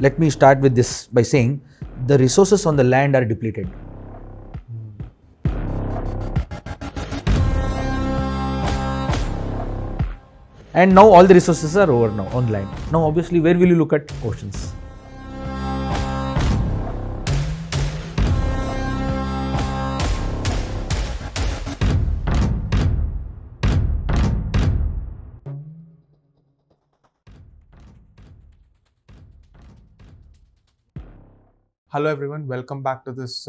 Let me start with this by saying the resources on the land are depleted. And now all the resources are over now on land. Now obviously where will you look at? Oceans. Hello everyone, welcome back to this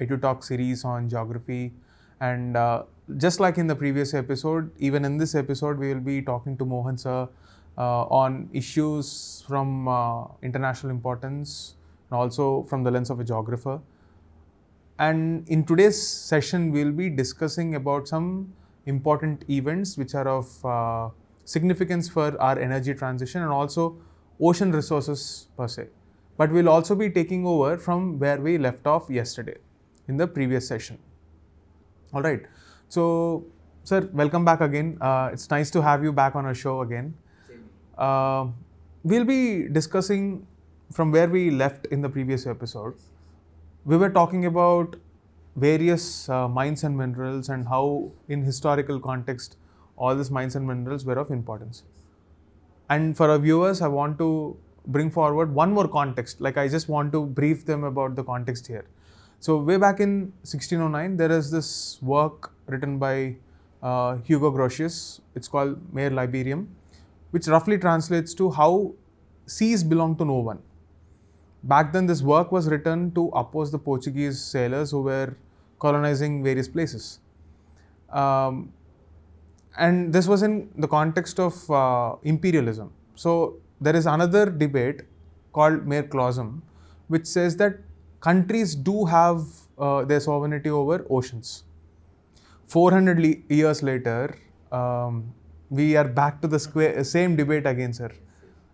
EduTalk series on geography. And just like in the previous episode, even in this episode, we will be talking to Mohan sir on issues from international importance and also from the lens of a geographer. And in today's session, we will be discussing about some important events which are of significance for our energy transition and also ocean resources per se. But we'll also be taking over from where we left off yesterday in the previous session. All right. So, sir, welcome back again. It's nice to have you back on our show again. We'll be discussing from where we left in the previous episode. We were talking about various mines and minerals and how in historical context all these mines and minerals were of importance. And for our viewers, I want to bring forward one more context. Like I just want to brief them about the context here. So way back in 1609, there is this work written by Hugo Grotius. It's called Mare Liberum, which roughly translates to how seas belong to no one. Back then, this work was written to oppose the Portuguese sailors who were colonizing various places. And this was in the context of imperialism. So there is another debate called Mare Clausum, which says that countries do have their sovereignty over oceans. 400 years later, we are back to the same debate again, sir.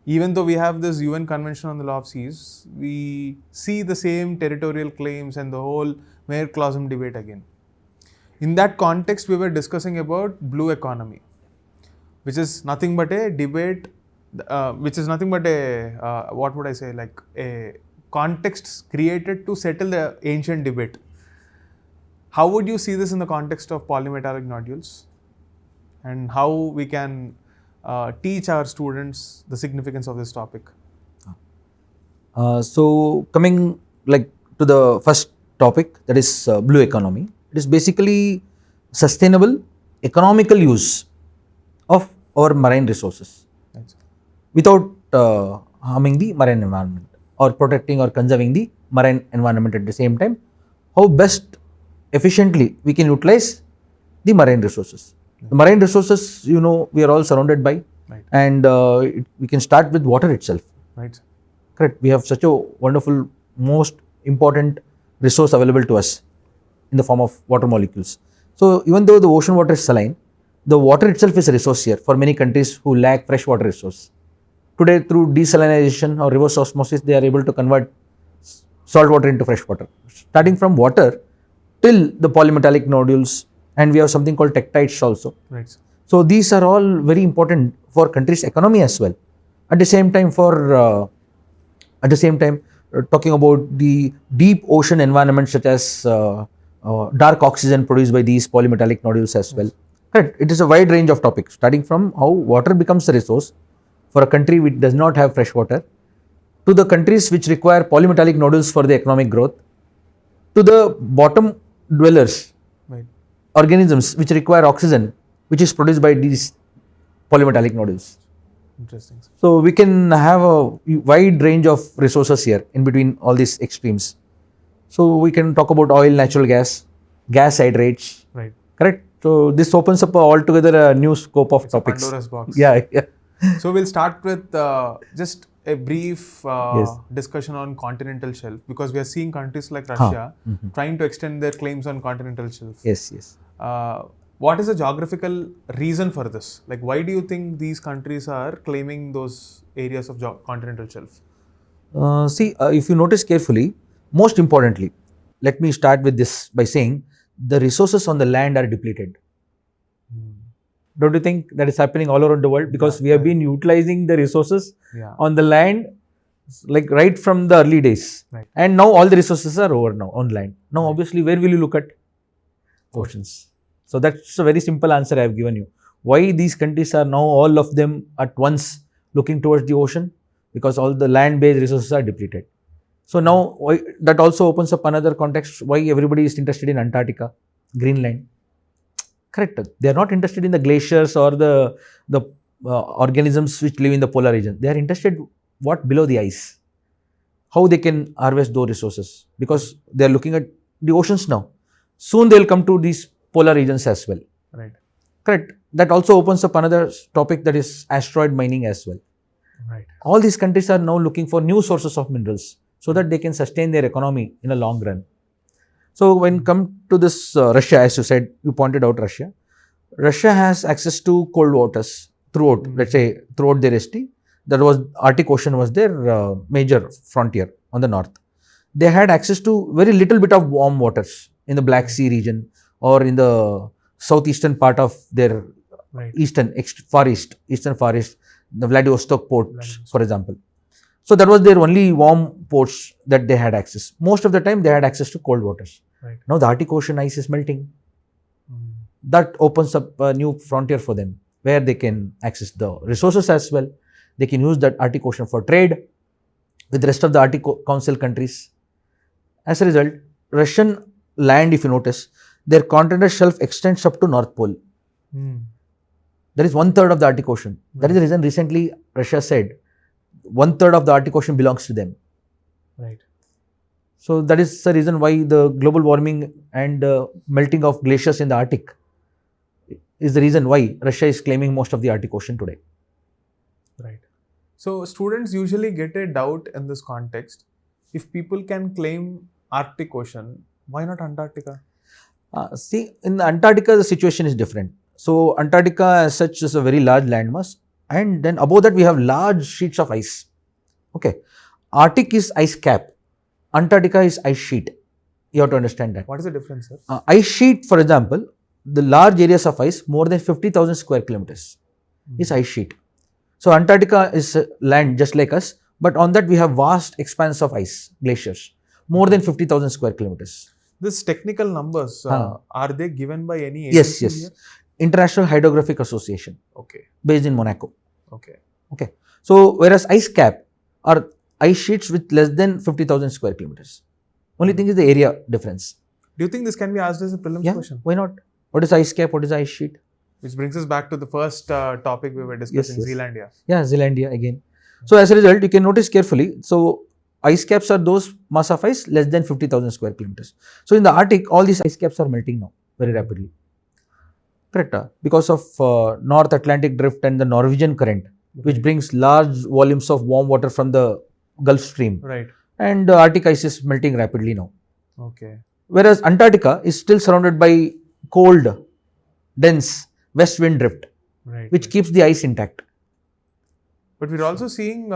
Even though we have this UN Convention on the Law of Seas, we see the same territorial claims and the whole Mare Clausum debate again. In that context, we were discussing about blue economy, which is nothing but a debate, which is nothing but a, what would I say, like a context created to settle the ancient debate. How would you see this in the context of polymetallic nodules and how we can teach our students the significance of this topic? So coming like to the first topic, that is blue economy. It is basically sustainable economical use of our marine resources without harming the marine environment or protecting or conserving the marine environment at the same time. How best efficiently we can utilize the marine resources. The marine resources, you know, we are all surrounded by, and we can start with water itself. Right. Correct. We have such a wonderful, most important resource available to us in the form of water molecules. So even though the ocean water is saline, the water itself is a resource here for many countries who lack fresh water resource. Today, through desalination or reverse osmosis, they are able to convert salt water into fresh water. Starting from water till the polymetallic nodules, and we have something called tektites also. Right. So these are all very important for countries' economy as well. At the same time, talking about the deep ocean environment such as dark oxygen produced by these polymetallic nodules as well. Correct. It is a wide range of topics, starting from how water becomes a resource for a country which does not have fresh water, to the countries which require polymetallic nodules for the economic growth, to the bottom dwellers, organisms which require oxygen, which is produced by these polymetallic nodules. Interesting. So we can have a wide range of resources here in between all these extremes. So we can talk about oil, natural gas, gas hydrates. Right. Correct. So this opens up altogether a new scope of topics. Pandora's box. Yeah. So we'll start with just a brief discussion on continental shelf, because we are seeing countries like Russia trying to extend their claims on continental shelf. Yes. What is the geographical reason for this? Like, why do you think these countries are claiming those areas of continental shelf? If you notice carefully, most importantly, let me start with this by saying the resources on the land are depleted. Don't you think that is happening all around the world? Because we have been utilizing the resources on the land like right from the early days. Right. And now all the resources are over now on land. Now Right. obviously where will you look at? Oceans. So that's a very simple answer I have given you. Why these countries are now all of them at once looking towards the ocean? Because all the land-based resources are depleted. So now that also opens up another context why everybody is interested in Antarctica, Greenland. Correct. They are not interested in the glaciers or the organisms which live in the polar region. They are interested what below the ice, how they can harvest those resources, because they are looking at the oceans now. Soon they will come to these polar regions as well. Right. Correct. That also opens up another topic, that is asteroid mining as well. Right. All these countries are now looking for new sources of minerals so that they can sustain their economy in a long run. So when come to this Russia, as you said, you pointed out Russia. Russia has access to cold waters throughout, let's say throughout their history. That was Arctic Ocean was their major frontier on the north. They had access to very little bit of warm waters in the Black Sea region or in the southeastern part of their eastern far east, the Vladivostok ports, for example. So that was their only warm ports that they had access. Most of the time they had access to cold waters. Right. Now the Arctic Ocean ice is melting. That opens up a new frontier for them where they can access the resources as well. They can use that Arctic Ocean for trade with the rest of the Arctic Council countries. As a result, Russian land, if you notice, their continental shelf extends up to North Pole. That is 1/3 of the Arctic Ocean. That is the reason recently Russia said 1/3 of the Arctic Ocean belongs to them. Right. So that is the reason why the global warming and melting of glaciers in the Arctic is the reason why Russia is claiming most of the Arctic Ocean today. Right. So students usually get a doubt in this context. If people can claim Arctic Ocean, why not Antarctica? See, in Antarctica, the situation is different. So Antarctica as such is a very large landmass, and then above that we have large sheets of ice. Okay. Arctic is ice cap. Antarctica is ice sheet. You have to understand that. What is the difference, sir? Ice sheet, for example, the large areas of ice, more than 50,000 square kilometers is ice sheet. So Antarctica is land just like us, but on that we have vast expanse of ice, glaciers, more than 50,000 square kilometers. This technical numbers, are they given by any Yes, agency yes. here? International Hydrographic Association, Okay. based in Monaco. Okay. Okay. So whereas ice cap are ice sheets with less than 50,000 square kilometers. Only thing is the area difference. Do you think this can be asked as a prelims Yeah, question? why not? What is ice cap? What is ice sheet? Which brings us back to the first topic we were discussing, Yes. Zealandia. Yeah, Zealandia again. So as a result, you can notice carefully. So ice caps are those mass of ice less than 50,000 square kilometers. So in the Arctic, all these ice caps are melting now very rapidly. Correct? Because of North Atlantic drift and the Norwegian current, which brings large volumes of warm water from the Gulf Stream. Right. And Arctic ice is melting rapidly now. Okay. Whereas Antarctica is still surrounded by cold, dense west wind drift, Right. which keeps the ice intact. But we're also seeing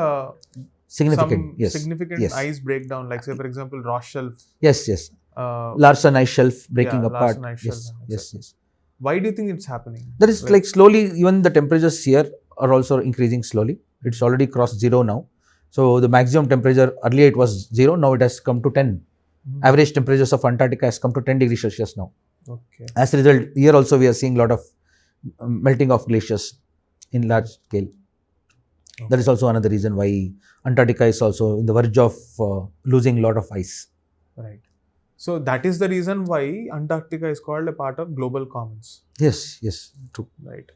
Significant, some yes. significant Yes. ice breakdown, like say for example, Ross Shelf. Yes, yes. Uh, Larsen ice shelf breaking Yeah, apart. Larsen ice Yes, shelf, yes, yes. why do you think it's happening? That is like slowly, even the temperatures here are also increasing slowly. It's already crossed 0 now. So the maximum temperature, earlier it was 0, now it has come to 10. Average temperatures of Antarctica has come to 10 degrees Celsius now. Okay. As a result, here also we are seeing a lot of melting of glaciers in large scale. Okay. That is also another reason why Antarctica is also in the verge of losing a lot of ice. Right. So that is the reason why Antarctica is called a part of global commons. Yes, yes, true. Right.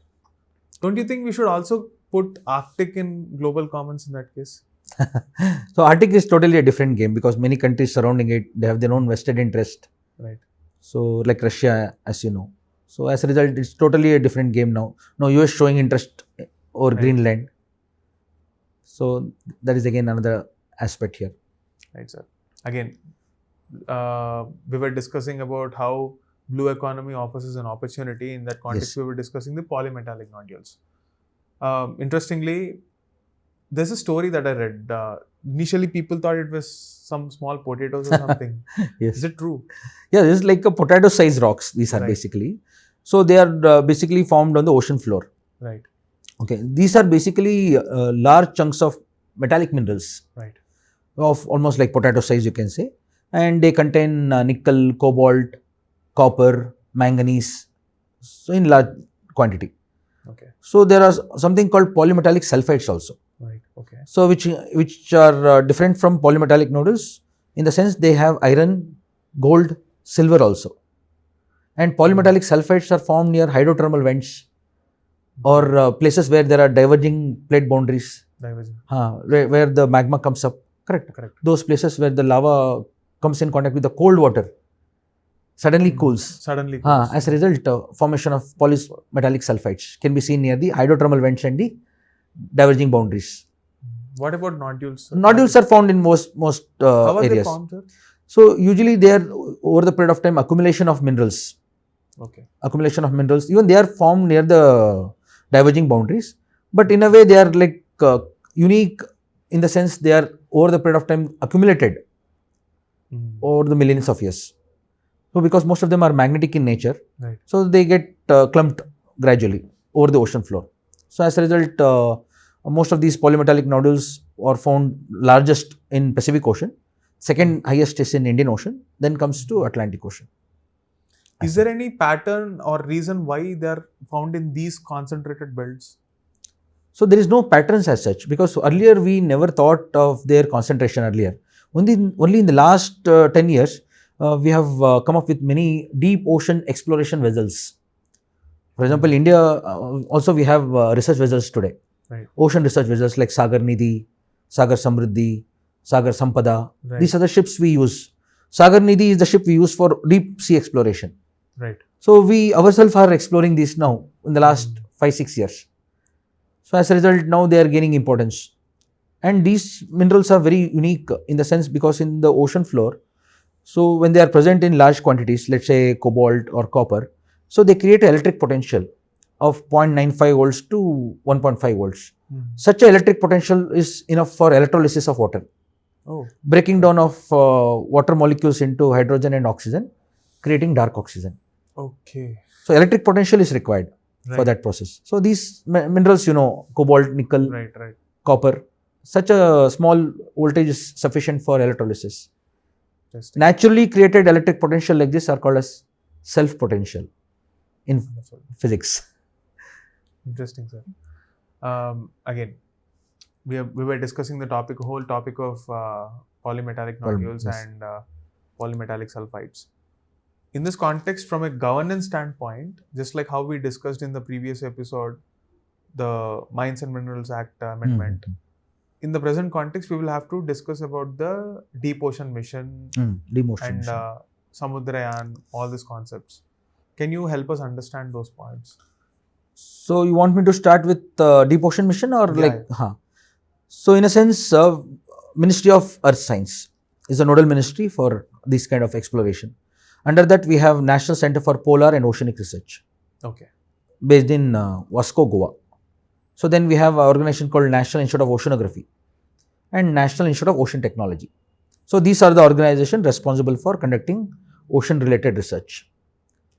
Don't you think we should also put Arctic in global commons in that case? So Arctic is totally a different game because many countries surrounding it, they have their own vested interest. Right. So like Russia, as you know. So as a result, it's totally a different game now. Now US showing interest over Greenland. So that is again another aspect here. Right, sir. Again, we were discussing about how blue economy offers us an opportunity. In that context, Yes. we were discussing the polymetallic nodules. Interestingly, there's a story that I read. Initially, people thought it was some small potatoes or something. Yes. Is it true? Yeah, this is like a potato-sized rocks. These are Right. basically. So they are basically formed on the ocean floor. Right. Okay, these are basically large chunks of metallic minerals. Right. of almost like potato size, you can say, and they contain nickel, cobalt, copper, manganese, so in large quantity. Okay. So there are something called polymetallic sulfides also. Right. Okay. So which are different from polymetallic nodules in the sense they have iron, gold, silver also. And polymetallic sulfides are formed near hydrothermal vents or places where there are diverging plate boundaries, Diverging. where the magma comes up. Correct. Correct. Those places where the lava comes in contact with the cold water, suddenly cools. Suddenly cools. As a result, formation of polymetallic sulfides can be seen near the hydrothermal vents and the diverging boundaries. What about nodules? Nodules are found in most How are areas. they formed, sir? So usually they are over the period of time accumulation of minerals. Okay. Accumulation of minerals. Even they are formed near the diverging boundaries, but in a way they are like unique in the sense they are over the period of time accumulated over the millions of years. So because most of them are magnetic in nature, Right. so they get clumped gradually over the ocean floor. So as a result, most of these polymetallic nodules are found largest in Pacific Ocean, second highest is in Indian Ocean, then comes to Atlantic Ocean. Is there any pattern or reason why they are found in these concentrated belts? So there is no patterns as such, because earlier we never thought of their concentration earlier. Only in the last 10 years, we have come up with many deep ocean exploration vessels. For example, India also we have research vessels today. Right. Ocean research vessels like SAGAR Nidhi, SAGAR Samriddhi, SAGAR Sampada. Right. These are the ships we use. SAGAR Nidhi is the ship we use for deep sea exploration. Right. So we ourselves are exploring this now in the last 5-6 years. So as a result, now they are gaining importance. And these minerals are very unique in the sense because in the ocean floor, so when they are present in large quantities, let's say cobalt or copper, so they create an electric potential of 0.95 volts to 1.5 volts. Such an electric potential is enough for electrolysis of water. Oh. Breaking down of water molecules into hydrogen and oxygen, creating dark oxygen. Okay. So electric potential is required for Right. that process. So these minerals, cobalt, nickel, Right. Right. copper, such a small voltage is sufficient for electrolysis. Interesting. Naturally created electric potential like this are called as self potential in Wonderful. physics. Interesting, sir. Again, we were discussing the whole topic of polymetallic nodules Yes. and polymetallic sulfides. In this context, from a governance standpoint, just like how we discussed in the previous episode, the Mines and Minerals Act amendment, in the present context, we will have to discuss about the Deep Ocean Mission Deep ocean and mission. Samudrayan, all these concepts. Can you help us understand those points? So you want me to start with deep ocean mission or Yeah, like? So in a sense, Ministry of Earth Science is a nodal ministry for this kind of exploration. Under that, we have National Center for Polar and Oceanic Research, Okay. based in Vasco, Goa. So then we have an organization called National Institute of Oceanography and National Institute of Ocean Technology. So these are the organizations responsible for conducting ocean-related research.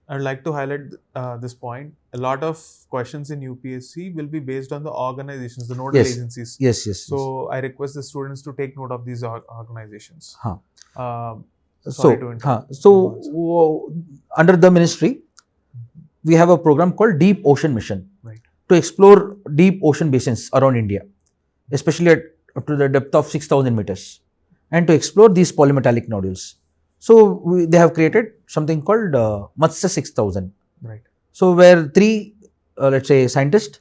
I'd like to highlight this point. A lot of questions in UPSC will be based on the organizations, the nodal Yes. agencies. Yes. So I request the students to take note of these organizations. So under the ministry, we have a program called Deep Ocean Mission, Right. to explore deep ocean basins around India, especially up to the depth of 6,000 meters, and to explore these polymetallic nodules. So they have created something called Matsya 6000. Right. So where three, let's say, scientists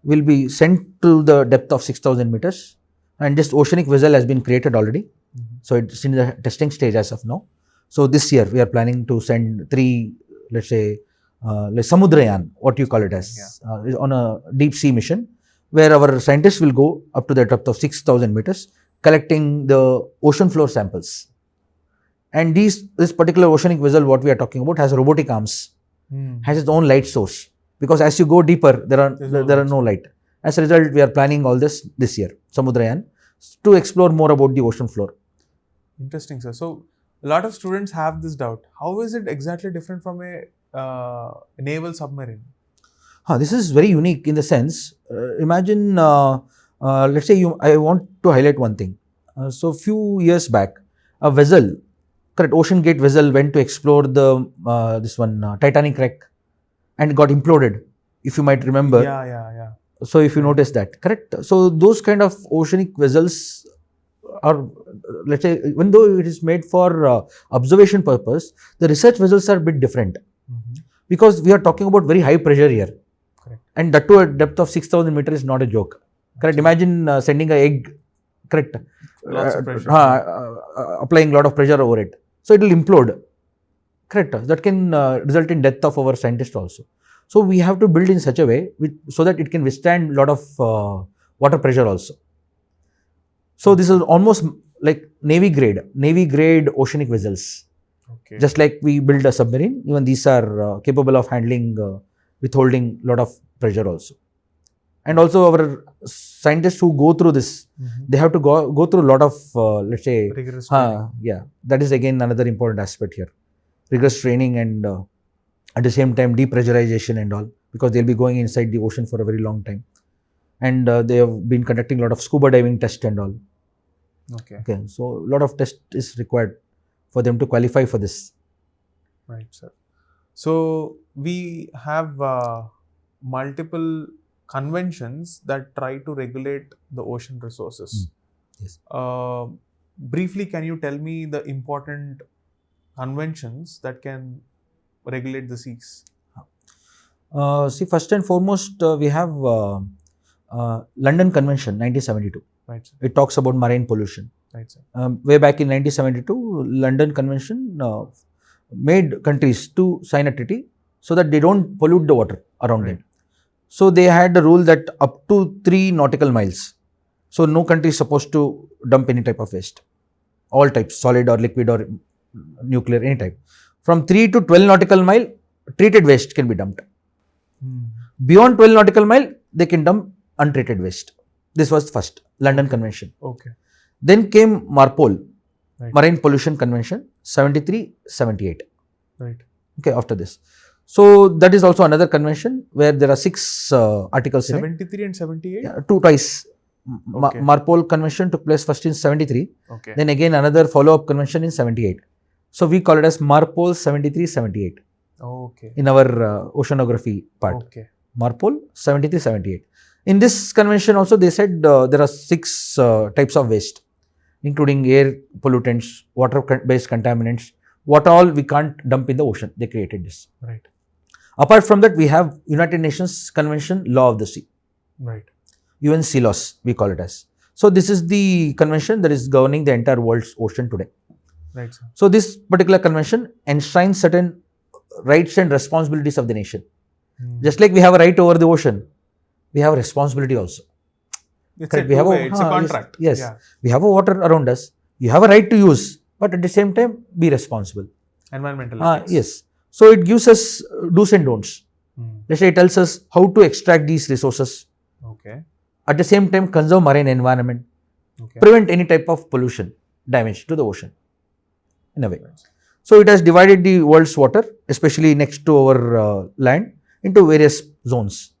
will be sent to the depth of 6,000 meters, and this oceanic vessel has been created already. So it's in the testing stage as of now. So this year we are planning to send three, let's say, like Samudrayan, what you call it as, on a deep sea mission, where our scientists will go up to the depth of 6,000 meters, collecting the ocean floor samples. And this particular oceanic vessel, what we are talking about, has robotic arms, has its own light source, because as you go deeper, there are no light. As a result, we are planning all this year, Samudrayan, to explore more about the ocean floor. Interesting, sir. So a lot of students have this doubt. How is it exactly different from a naval submarine? This is very unique in the sense, imagine, let's say I want to highlight one thing. So few years back, a vessel, correct, Ocean Gate vessel went to explore the Titanic wreck and got imploded, if you might remember. Yeah. So if you notice that, correct. So those kind of oceanic vessels are, let's say, even though it is made for observation purpose, the research vessels are a bit different, because we are talking about very high pressure here. Correct. And that to a depth of 6,000 meters is not a joke. Correct. Imagine sending an egg, correct. Lots of pressure. Applying a lot of pressure over it. So it will implode. Correct. That can result in death of our scientists also. So we have to build in such a way so that it can withstand a lot of water pressure also. So this is almost like Navy grade oceanic vessels. Okay. Just like we build a submarine, even these are capable of handling, withholding a lot of pressure also. And also our scientists who go through this, they have to go through a lot of, let's say, rigorous training. Yeah, that is again another important aspect here. Rigorous training and at the same time depressurization and all, because they'll be going inside the ocean for a very long time. And they have been conducting a lot of scuba diving tests and all. Okay. So a lot of test is required for them to qualify for this. Right, sir. So we have multiple conventions that try to regulate the ocean resources. Yes. Briefly, can you tell me the important conventions that can regulate the seas? See, first and foremost, we have London Convention, 1972. Right, sir. It talks about marine pollution. Right, sir. Way back in 1972, London Convention made countries to sign a treaty so that they don't pollute the water around them. So they had the rule that up to 3 nautical miles. So no country is supposed to dump any type of waste. All types, solid or liquid or nuclear, any type. From 3 to 12 nautical mile, treated waste can be dumped. Beyond 12 nautical mile, they can dump untreated waste. This was first, London Convention. Okay. Then came MARPOL, Right. Marine Pollution Convention, 73-78. Right. Okay, after this. So that is also another convention where there are 6 articles in it. 73 and 78? Yeah, twice. Okay. MARPOL convention took place first in 73. Okay. Then again another follow-up convention in 78. So we call it as MARPOL 73-78 Okay. in our oceanography part. Okay. MARPOL 73-78. In this convention also they said there are 6 types of waste, including air pollutants, water-based contaminants, what all we can't dump in the ocean. They created this. Right. Apart from that, we have United Nations Convention Law of the Sea. Right. UNCLOS, we call it as. So this is the convention that is governing the entire world's ocean today. Right, sir. So this particular convention enshrines certain rights and responsibilities of the nation. Just like we have a right over the ocean, we have a responsibility also. It's Correct. it's a contract. Yes. Yeah. We have a water around us. You have a right to use, but at the same time, be responsible. Environmental ethics. Yes. So it gives us do's and don'ts. Let's say it tells us how to extract these resources. Okay. At the same time, conserve marine environment. Okay. Prevent any type of pollution, damage to the ocean, in a way. Right. So it has divided the world's water, especially next to our land, into various zones.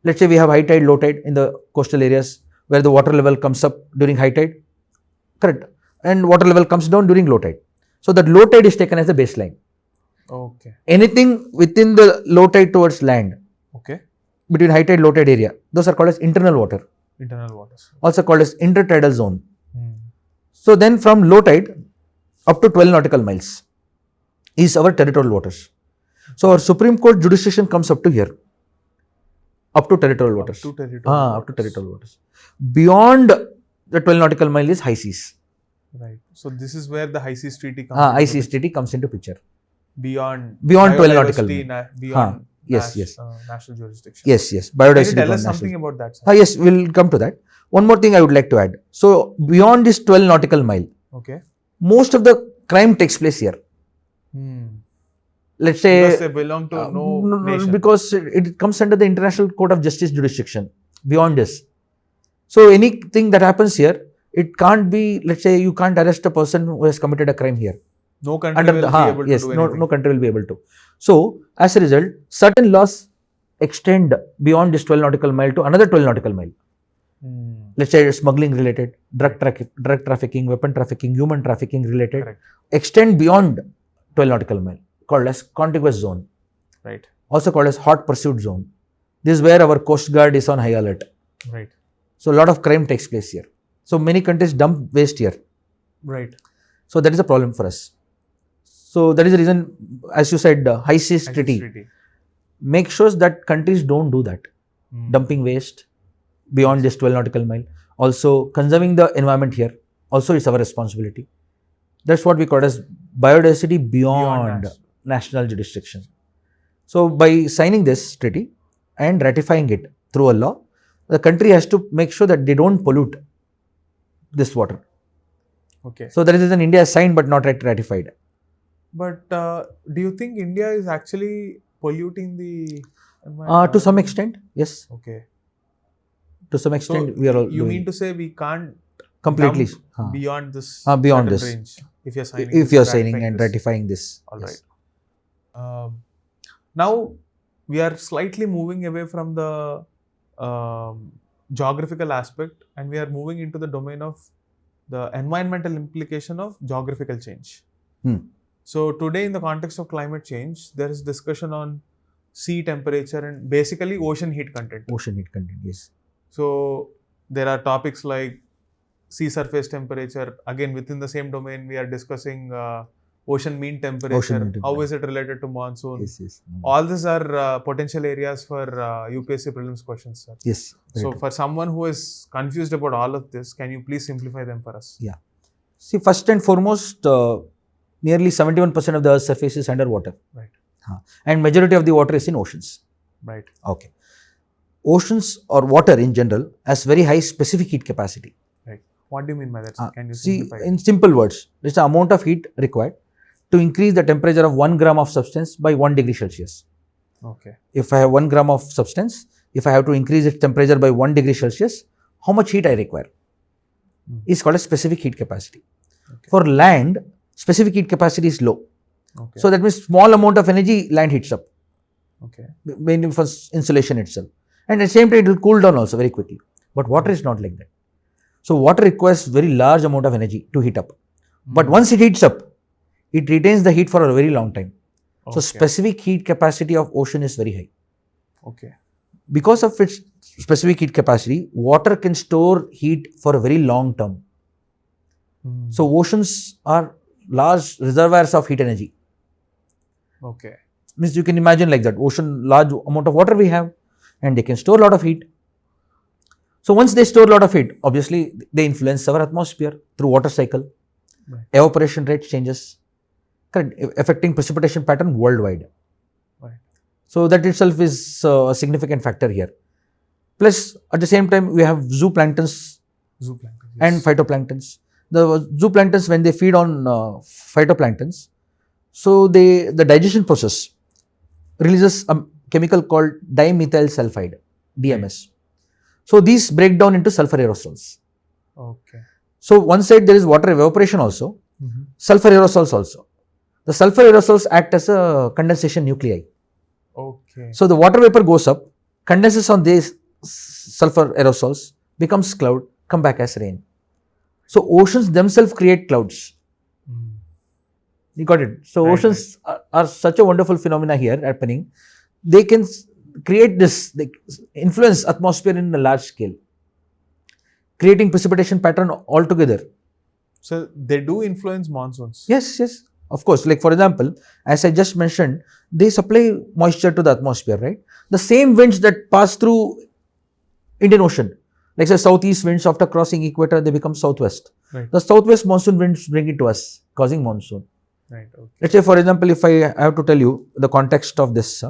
Let's say we have high tide, low tide in the coastal areas where the water level comes up during high tide, correct, and water level comes down during low tide. So that low tide is taken as the baseline. Okay. Anything within the low tide towards land, Okay. between high tide, low tide area, those are called as internal water, Internal waters. also called as intertidal zone. Hmm. So then from low tide up to 12 nautical miles is our territorial waters. So our Supreme Court jurisdiction comes up to here, up to territorial waters. Up to territorial Up to territorial waters. Beyond the 12 nautical mile is high seas. Right. So this is where the high seas treaty comes into High seas picture. treaty comes into picture. Beyond 12 nautical biodiversity, mile. beyond Yes. national jurisdiction. Yes. Can Biodiversity. you tell us beyond national- something about that, sir? Yes, we'll come to that. One more thing I would like to add. So beyond this 12 nautical mile, Okay. most of the crime takes place here. Let's say Because they belong to no nation. because it comes under the International Court of Justice jurisdiction. Beyond this, so anything that happens here, it can't be. Let's say you can't arrest a person who has committed a crime here. No country Under will the be able to yes, do no anything. country will be able to. So as a result, certain laws extend beyond this 12 nautical mile to another 12 nautical mile. let's say smuggling related, drug trafficking, weapon trafficking, human trafficking related, Correct. extend beyond 12 nautical mile, called as contiguous zone, Right. also called as hot pursuit zone. This is where our Coast Guard is on high alert. Right. So, a lot of crime takes place here. So, many countries dump waste here. Right. So, that is a problem for us. So, that is the reason, as you said, high seas treaty make sure that countries don't do that. Dumping waste beyond this 12 nautical mile. Also, conserving the environment here. Also, it's our responsibility. That's what we call as biodiversity beyond national jurisdiction. So, by signing this treaty and ratifying it through a law, the country has to make sure that they don't pollute this water. Okay. So, that is an India signed but not ratified. But do you think India is actually polluting the environment? To some extent, yes. Okay. To some extent, we are all You mean to say we can't completely dump beyond this beyond certain this range if you're signing if this, you're signing and this. ratifying this. All yes. right. Now we are slightly moving away from the geographical aspect and we are moving into the domain of the environmental implication of geographical change. So today in the context of climate change, there is discussion on sea temperature and basically ocean heat content. Ocean heat content, yes. So there are topics like sea surface temperature. Again, within the same domain, we are discussing ocean mean temperature. How is it related to monsoon? Yes. All these are potential areas for UPSC prelims questions, sir. Yes. So for someone who is confused about all of this, can you please simplify them for us? Yeah. See, first and foremost, nearly 71% of the Earth's surface is underwater. Right. And majority of the water is in oceans. Right. Okay. Oceans or water in general has very high specific heat capacity. Right. What do you mean by that, sir? Can you see, simplify in simple words, it's the amount of heat required to increase the temperature of 1 gram of substance by 1 degree Celsius. Okay. If I have 1 gram of substance, if I have to increase its temperature by 1 degree Celsius, how much heat I require is called a specific heat capacity. Okay. For land, specific heat capacity is low. Okay. So that means small amount of energy land heats up. Okay. Mainly for insulation itself. And at the same time, it will cool down also very quickly. But water is not like that. So water requires very large amount of energy to heat up. But once it heats up, it retains the heat for a very long time. So specific heat capacity of ocean is very high. Okay. Because of its specific heat capacity, water can store heat for a very long term. So oceans are large reservoirs of heat energy. Okay. Means you can imagine like that. Ocean, large amount of water we have and they can store a lot of heat. So once they store a lot of heat, obviously they influence our atmosphere through water cycle. Right. Evaporation rate changes, correct, affecting precipitation pattern worldwide. Right. So that itself is a significant factor here. Plus at the same time we have zooplanktons and phytoplanktons. The zooplanktons, when they feed on phytoplanktons, so the digestion process releases a chemical called dimethyl sulfide, DMS. So these break down into sulfur aerosols. Okay. So one side there is water evaporation also, sulfur aerosols also. The sulfur aerosols act as a condensation nuclei. Okay. So the water vapor goes up, condenses on these sulfur aerosols, becomes cloud, come back as rain. So oceans themselves create clouds. You got it. So oceans are such a wonderful phenomena here happening. They can create this, they influence atmosphere in a large scale, creating precipitation pattern altogether. So they do influence monsoons? Yes, of course. Like for example, as I just mentioned, they supply moisture to the atmosphere, right? The same winds that pass through Indian Ocean, like say southeast winds after crossing equator, they become southwest. Right. The southwest monsoon winds bring it to us, causing monsoon. Right. Okay. Let's say for example, if I have to tell you the context of this,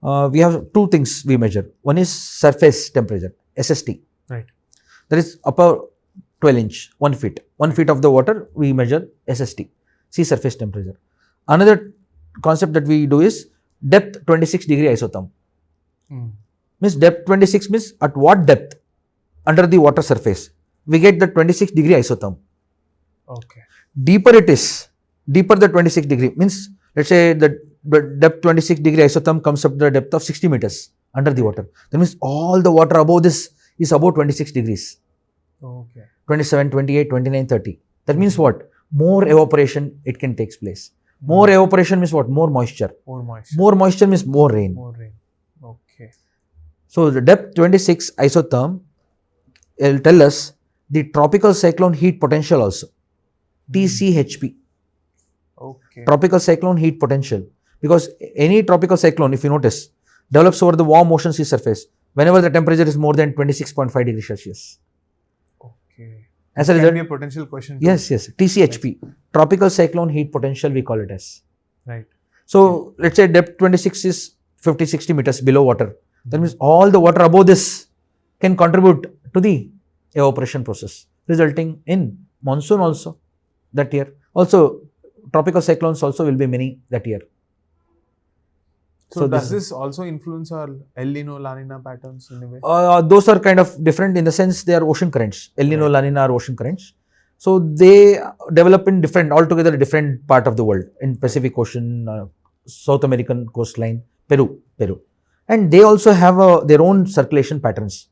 we have two things we measure. One is surface temperature, SST. Right. That is upper 12 inch, 1 feet. 1 feet of the water, we measure SST, sea surface temperature. Another concept that we do is depth 26 degree isotherm. Means depth 26 means at what depth under the water surface we get the 26 degree isotherm. Okay. Deeper it is, deeper the 26 degree means, let's say the depth 26 degree isotherm comes up to the depth of 60 meters under the water. That means all the water above this is above 26 degrees. Okay. 27, 28, 29, 30. That means what? More evaporation it can take place. More evaporation means what? More moisture. More moisture. More moisture means more rain. More rain. Okay. So the depth 26 isotherm will tell us the tropical cyclone heat potential also. TCHP. Okay. Tropical cyclone heat potential. Because any tropical cyclone, if you notice, develops over the warm ocean sea surface whenever the temperature is more than 26.5 degrees Celsius. Okay. As a Can result, be a potential question too. yes, TCHP, tropical cyclone heat potential, we call it as. Right. So let's say depth 26 is 50-60 meters below water. That means all the water above this can contribute to the evaporation process, resulting in monsoon also that year. Also, tropical cyclones also will be many that year. So does this also influence our El Nino, La Nina patterns in a way? Those are kind of different in the sense they are ocean currents. El Nino, La Nina are ocean currents. So they develop in altogether different part of the world, in Pacific Ocean, South American coastline, Peru. And they also have their own circulation patterns.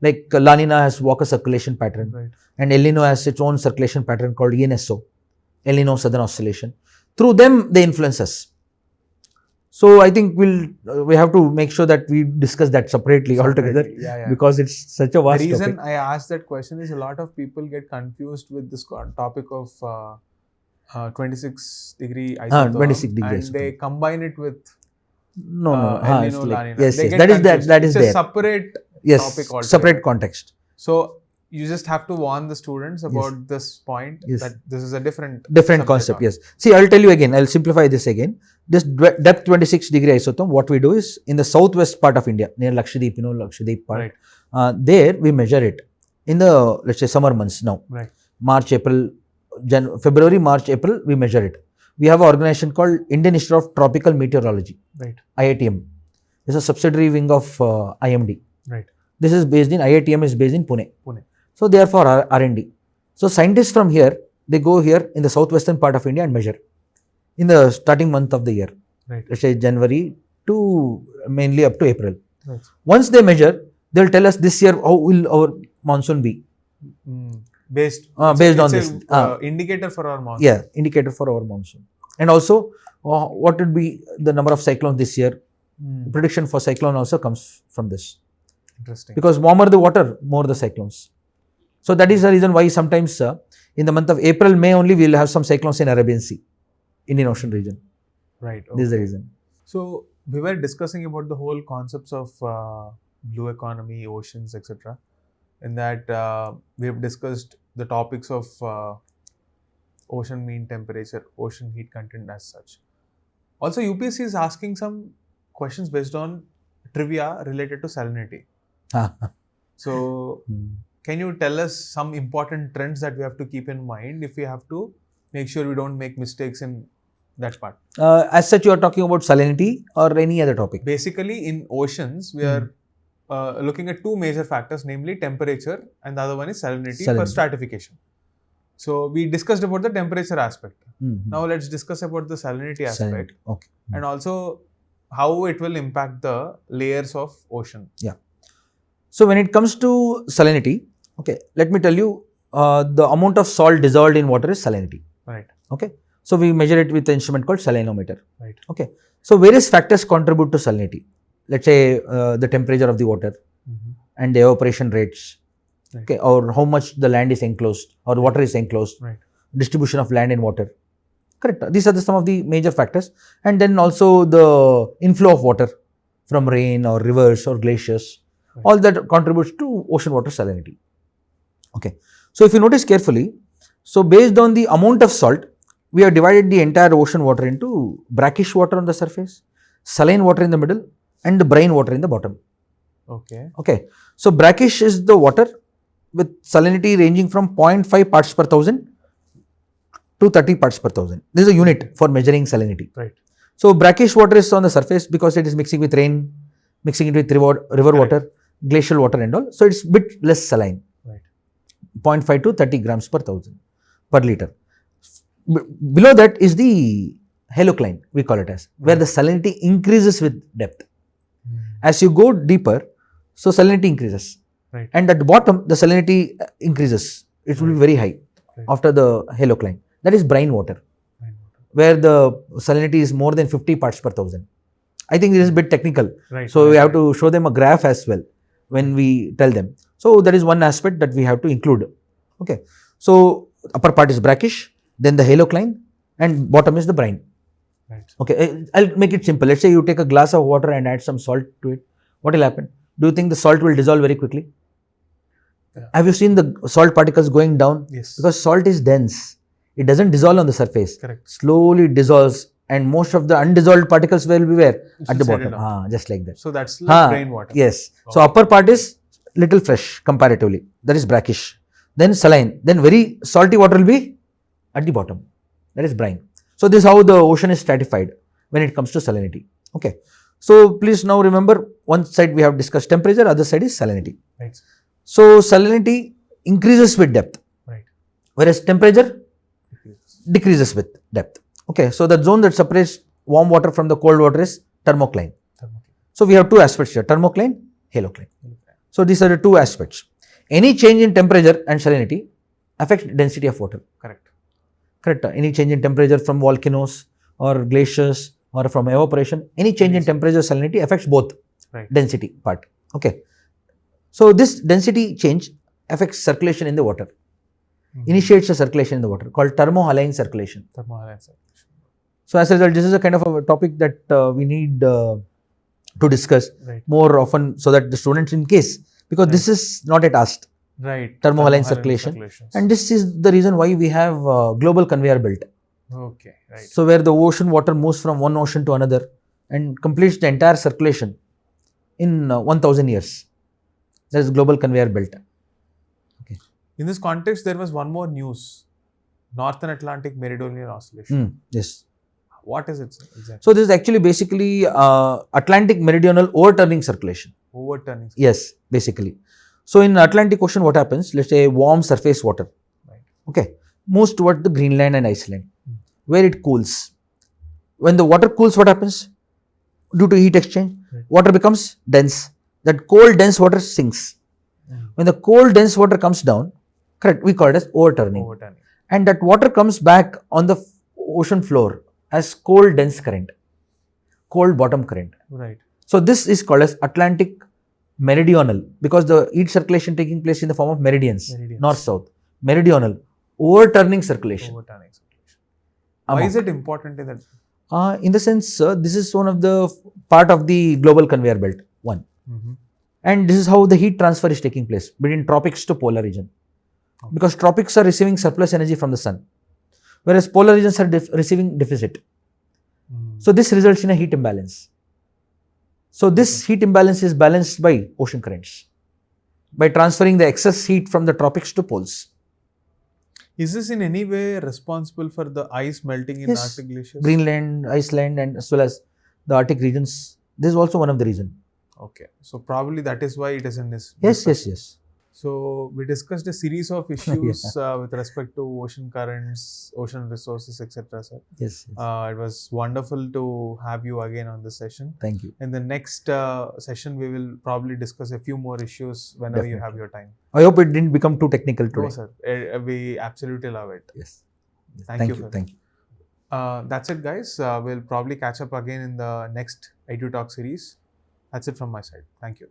Like La Nina has Walker circulation pattern, and El Nino has its own circulation pattern called ENSO, El Nino Southern Oscillation. Through them, they influence us. So I think we have to make sure that we discuss that separately altogether, because it's such a vast topic. The reason topic. I asked that question is a lot of people get confused with this topic of 26 degree isotherm, 26 degree and they combine it with El Nino, La Nina. Yes, they yes, get that is it's there. a separate Yes, topic altogether. separate context. So you just have to warn the students about this point, that this is a different concept. Yes. See, I'll tell you again. I'll simplify this again. This depth 26 degree isotherm, what we do is in the southwest part of India, near Lakshadweep, Lakshadweep part. There we measure it in the, let's say, summer months now. March, April, February, March, April, we measure it. We have an organization called Indian Institute of Tropical Meteorology, IITM. It's a subsidiary wing of IMD. This is based in, IITM is based in Pune. So they are for R&D. So scientists from here, they go here in the southwestern part of India and measure in the starting month of the year. Let's say January to mainly up to April. Once they measure, they will tell us this year how will our monsoon be. Based on this. Indicator for our monsoon. Yeah, indicator for our monsoon. And also, what would be the number of cyclones this year. Prediction for cyclone also comes from this. Interesting. Because warmer the water, more the cyclones. So that is the reason why sometimes in the month of April, May only we will have some cyclones in Arabian Sea, Indian Ocean region. This is the reason. So we were discussing about the whole concepts of blue economy, oceans, etc. In that we have discussed the topics of ocean mean temperature, ocean heat content as such. Also, UPSC is asking some questions based on trivia related to salinity. So, can you tell us some important trends that we have to keep in mind if we have to make sure we don't make mistakes in that part? As such, you are talking about salinity or any other topic? Basically, in oceans, we are looking at two major factors, namely temperature, and the other one is salinity. For stratification. So, we discussed about the temperature aspect. Now, let's discuss about the salinity aspect. And also how it will impact the layers of ocean. So, when it comes to salinity, let me tell you, the amount of salt dissolved in water is salinity. So, we measure it with an instrument called salinometer. So, various factors contribute to salinity. Let's say the temperature of the water and the evaporation rates, or how much the land is enclosed or water is enclosed, distribution of land and water. Correct. These are some of the major factors. And then also the inflow of water from rain or rivers or glaciers. All that contributes to ocean water salinity. So if you notice carefully, so based on the amount of salt, we have divided the entire ocean water into brackish water on the surface, saline water in the middle, and the brine water in the bottom. So brackish is the water with salinity ranging from 0.5 parts per thousand to 30 parts per thousand. This is a unit for measuring salinity. So brackish water is on the surface because it is mixing with rain, mixing it with river water, glacial water and all. So it's a bit less saline. 0.5 to 30 grams per thousand per liter. Below that is the halocline, we call it as, where the salinity increases with depth. As you go deeper, so salinity increases. Right. And at the bottom, the salinity increases. It will be very high after the halocline. That is brine water, where the salinity is more than 50 parts per thousand. I think this is a bit technical. So we have to show them a graph as well when we tell them. So that is one aspect that we have to include. Okay. So upper part is brackish, then the halocline, and bottom is the brine. Okay. I'll make it simple. Let's say you take a glass of water and add some salt to it. What will happen? Do you think the salt will dissolve very quickly? Have you seen the salt particles going down? Yes. Because salt is dense. It doesn't dissolve on the surface. Correct. Slowly it dissolves, and most of the undissolved particles will be where? At the bottom. Just like that. So that's like brain water. Yes. So upper part is little fresh comparatively. That is brackish. Then saline. Then very salty water will be at the bottom. That is brine. So this is how the ocean is stratified when it comes to salinity. Okay. So please now remember, one side we have discussed temperature, other side is salinity. Right. So salinity increases with depth. Right. Whereas temperature decreases with depth. Okay. So the zone that separates warm water from the cold water is thermocline. So we have two aspects here, thermocline, halocline. So these are the two aspects. Any change in temperature and salinity affects density of water. Correct. Correct. Any change in temperature from volcanoes or glaciers or from evaporation, any change in temperature salinity affects both density part. Okay. So this density change affects circulation in the water. Initiates a circulation in the water called thermohaline circulation. So as a result, this is a kind of a topic that we need to discuss more often, so that the students, in case, because this is not yet asked. Thermohaline circulation. And this is the reason why we have global conveyor belt. Okay. Right. So where the ocean water moves from one ocean to another and completes the entire circulation in 1000 years. That is global conveyor belt. Okay. In this context, there was one more news. Northern Atlantic Meridional Oscillation. Yes. What is it exactly? So this is actually basically Atlantic Meridional overturning circulation. Overturning. Yes, basically. So in Atlantic Ocean, what happens? Let's say warm surface water. Okay. Moves toward the Greenland and Iceland, where it cools. When the water cools, what happens? Due to heat exchange, water becomes dense. That cold dense water sinks. When the cold dense water comes down, correct, we call it as overturning. And that water comes back on the ocean floor as cold dense current, cold bottom current. Right. So this is called as Atlantic Meridional, because the heat circulation taking place in the form of meridians. North-south. Meridional. Overturning circulation. Why is it important in that? In the sense, this is one of the part of the global conveyor belt. One. And this is how the heat transfer is taking place between tropics to polar region. Because tropics are receiving surplus energy from the sun, whereas polar regions are receiving deficit. So this results in a heat imbalance. So this heat imbalance is balanced by ocean currents, by transferring the excess heat from the tropics to poles. Is this in any way responsible for the ice melting in Arctic glaciers? Greenland, Iceland, and as well as the Arctic regions. This is also one of the reasons. Okay. So probably that is why it is in this. Yes. So we discussed a series of issues with respect to ocean currents, ocean resources, etc. Sir. Yes. It was wonderful to have you again on this session. Thank you. In the next session, we will probably discuss a few more issues whenever you have your time. I hope it didn't become too technical today. No, sir. We absolutely love it. Yes. Thank you. Thank you. That's it, guys. We'll probably catch up again in the next EduTalk series. That's it from my side. Thank you.